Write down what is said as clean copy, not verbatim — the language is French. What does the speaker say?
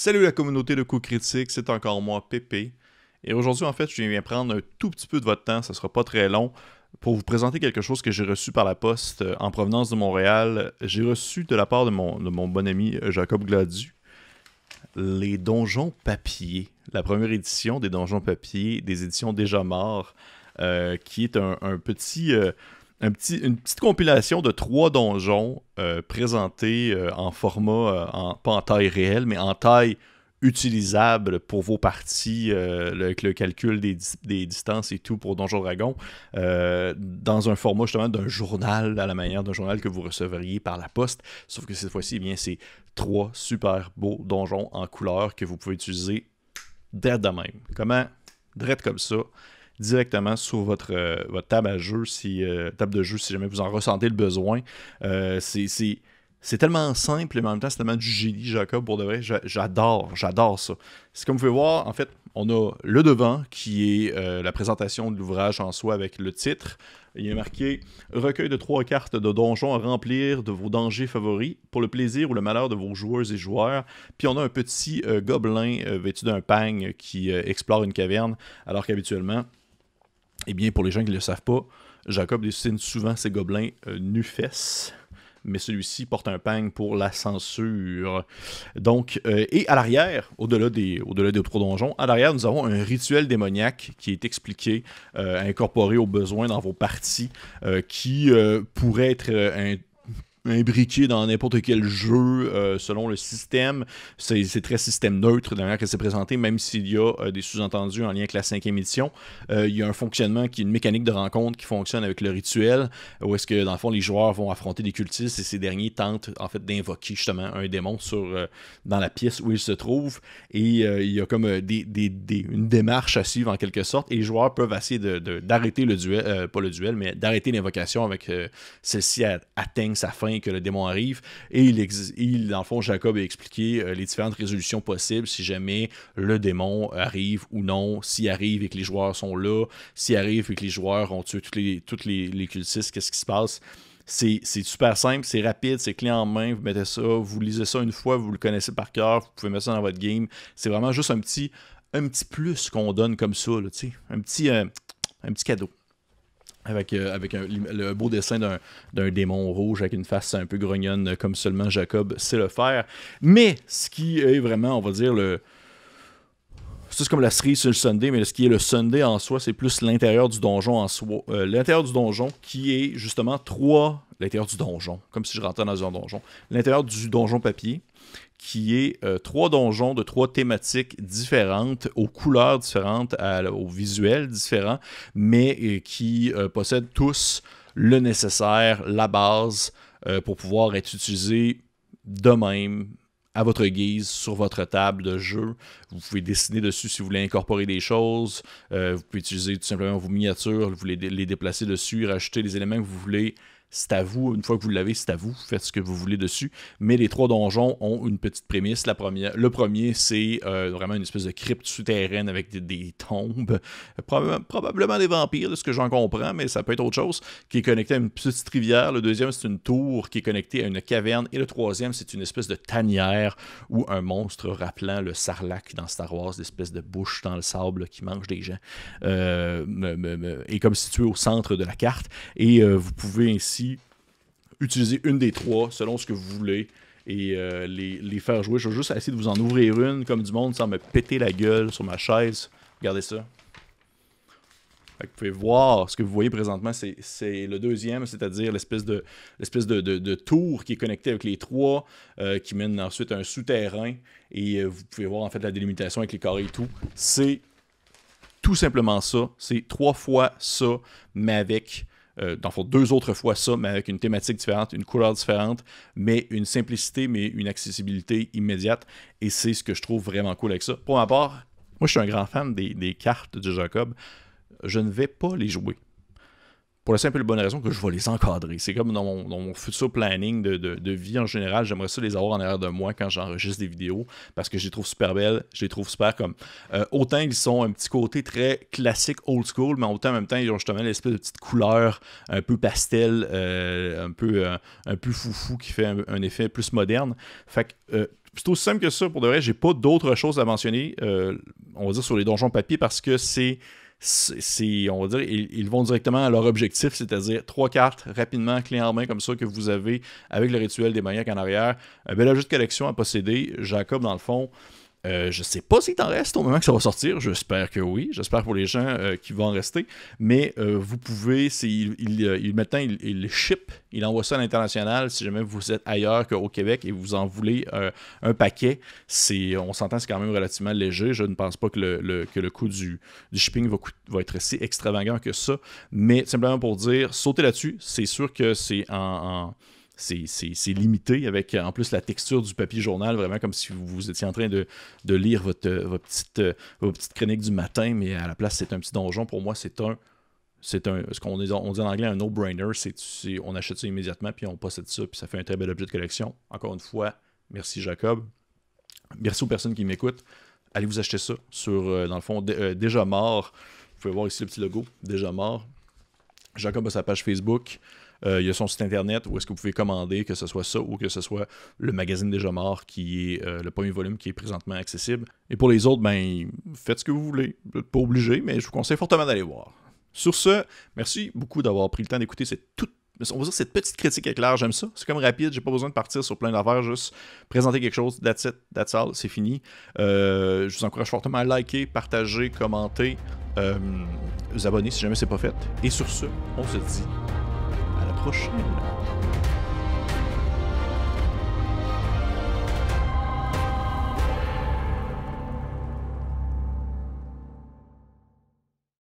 Salut la communauté de coups critiques, c'est encore moi, Pépé. Et aujourd'hui, en fait, je viens prendre un tout petit peu de votre temps, ça sera pas très long, pour vous présenter quelque chose que j'ai reçu par la poste en provenance de Montréal. J'ai reçu de la part de mon bon ami Jacob Gladu les donjons papier, la première édition des donjons papier, des éditions déjà morts, qui est une petite compilation de 3 donjons présentés en format, pas en taille réelle, mais en taille utilisable pour vos parties, avec le calcul des distances et tout pour Donjon Dragon, dans un format justement d'un journal, à la manière d'un journal que vous recevriez par la poste, sauf que cette fois-ci, eh bien, c'est 3 super beaux donjons en couleur que vous pouvez utiliser direct de même. Comment? Direct comme ça, directement sur votre table à jeu, table de jeu, si jamais vous en ressentez le besoin. C'est tellement simple, mais en même temps, c'est tellement du génie, Jacob, pour de vrai. J'adore ça. C'est comme vous pouvez voir, en fait, on a le devant, qui est la présentation de l'ouvrage en soi avec le titre. Il est marqué « Recueil de 3 cartes de donjons à remplir de vos dangers favoris pour le plaisir ou le malheur de vos joueuses et joueurs. » Puis on a un petit gobelin vêtu d'un pagne qui explore une caverne, alors qu'habituellement, eh bien, pour les gens qui ne le savent pas, Jacob dessine souvent ses gobelins nu-fesses, mais celui-ci porte un pagne pour la censure. Donc, et à l'arrière, au-delà des 3 donjons, à l'arrière, nous avons un rituel démoniaque qui est expliqué, incorporé au besoin dans vos parties, qui pourrait être imbriqué dans n'importe quel jeu selon le système. C'est très système neutre de la manière que c'est présenté, même s'il y a des sous-entendus en lien avec la 5e édition. Il y a un fonctionnement qui est une mécanique de rencontre qui fonctionne avec le rituel, où est-ce que dans le fond les joueurs vont affronter des cultistes et ces derniers tentent en fait d'invoquer justement un démon dans la pièce où il se trouve. Et il y a comme une démarche à suivre en quelque sorte, et les joueurs peuvent essayer d'arrêter le duel, pas le duel, mais d'arrêter l'invocation avec celle-ci atteigne sa fin et que le démon arrive. Et dans le fond, Jacob a expliqué les différentes résolutions possibles si jamais le démon arrive ou non, s'il arrive et que les joueurs sont là, s'il arrive et que les joueurs ont tué tous les cultistes, qu'est-ce qui se passe? C'est super simple, c'est rapide, c'est clé en main, vous mettez ça, vous lisez ça une fois, vous le connaissez par cœur, vous pouvez mettre ça dans votre game. C'est vraiment juste un petit plus qu'on donne comme ça, là, un petit cadeau. Avec le beau dessin d'un démon rouge avec une face un peu grognonne comme seulement Jacob sait le faire. Mais ce qui est vraiment, on va dire, c'est comme la cerise sur le Sunday, mais ce qui est le Sunday en soi, c'est plus l'intérieur du donjon en soi. L'intérieur du donjon qui est justement l'intérieur du donjon, comme si je rentrais dans un donjon. L'intérieur du donjon papier, qui est 3 donjons de 3 thématiques différentes, aux couleurs différentes, aux visuels différents, mais qui possèdent tous le nécessaire, la base, pour pouvoir être utilisés de même, à votre guise, sur votre table de jeu. Vous pouvez dessiner dessus si vous voulez incorporer des choses. Vous pouvez utiliser tout simplement vos miniatures, vous voulez les déplacer dessus, rajouter les éléments que vous voulez. C'est à vous, une fois que vous l'avez, c'est à vous, faites ce que vous voulez dessus. Mais les 3 donjons ont une petite prémisse. Le premier, c'est vraiment une espèce de crypte souterraine avec des tombes, probablement des vampires, de ce que j'en comprends, mais ça peut être autre chose, qui est connecté à une petite rivière. Le deuxième, c'est une tour qui est connectée à une caverne. Et le troisième, c'est une espèce de tanière ou un monstre rappelant le sarlac dans Star Wars, l'espèce de bouche dans le sable qui mange des gens, est comme situé au centre de la carte. Et vous pouvez ainsi utiliser une des 3 selon ce que vous voulez et les faire jouer. Je vais juste essayer de vous en ouvrir une comme du monde sans me péter la gueule sur ma chaise. Regardez ça. Fait que vous pouvez voir ce que vous voyez présentement, c'est le deuxième, c'est-à-dire l'espèce de tour qui est connectée avec les 3, qui mène ensuite à un souterrain, et vous pouvez voir en fait la délimitation avec les carrés et tout. C'est tout simplement ça. C'est 3 fois ça, mais avec dans le fond, 2 autres fois ça, mais avec une thématique différente, une couleur différente, mais une simplicité, mais une accessibilité immédiate. Et c'est ce que je trouve vraiment cool avec ça. Pour ma part, moi je suis un grand fan des cartes de Jacob. Je ne vais pas les jouer. Pour la simple et bonne raison que je vais les encadrer. C'est comme dans mon futur planning de vie en général, j'aimerais ça les avoir en arrière de moi quand j'enregistre des vidéos, parce que je les trouve super belles, je les trouve super comme... autant ils sont un petit côté très classique, old school, mais autant en même temps, ils ont justement l'espèce de petite couleur un peu pastel, un peu foufou, qui fait un effet plus moderne. Fait que... c'est aussi simple que ça, pour de vrai, j'ai pas d'autres choses à mentionner, on va dire, sur les donjons papier, parce que on va dire, ils vont directement à leur objectif, c'est-à-dire 3 cartes rapidement, clé en main, comme ça, que vous avez avec le rituel des maniaques en arrière. Un bel objet de collection à posséder. Jacob, dans le fond, je sais pas s'il t'en reste au moment que ça va sortir. J'espère que oui. J'espère pour les gens qui vont en rester. Mais vous pouvez, maintenant, il ship, il envoie ça à l'international. Si jamais vous êtes ailleurs qu'au Québec et vous en voulez un paquet, on s'entend, c'est quand même relativement léger. Je ne pense pas que le coût du shipping va être si extravagant que ça. Mais simplement pour dire, sautez là-dessus. C'est sûr que c'est c'est limité avec en plus la texture du papier journal, vraiment comme si vous étiez en train de lire votre petite chronique du matin, mais à la place c'est un petit donjon. Pour moi, c'est ce qu'on dit en anglais un no-brainer. On achète ça immédiatement, puis on possède ça, puis ça fait un très bel objet de collection. Encore une fois, merci Jacob. Merci aux personnes qui m'écoutent. Allez vous acheter ça sur, dans le fond, Déjà Mort. Vous pouvez voir ici le petit logo, Déjà Mort. Jacob a sa page Facebook. Il y a son site internet où est-ce que vous pouvez commander, que ce soit ça ou que ce soit le magazine Déjà Mort qui est le premier volume qui est présentement accessible. Et pour les autres, ben faites ce que vous voulez. Vous n'êtes pas obligé, mais je vous conseille fortement d'aller voir. Sur ce, merci beaucoup d'avoir pris le temps d'écouter cette petite critique éclair. J'aime ça. C'est comme rapide, j'ai pas besoin de partir sur plein d'affaires, juste présenter quelque chose, that's it, that's all, c'est fini. Je vous encourage fortement à liker, partager, commenter, vous abonner si jamais c'est pas fait. Et sur ce, on se dit à la prochaine.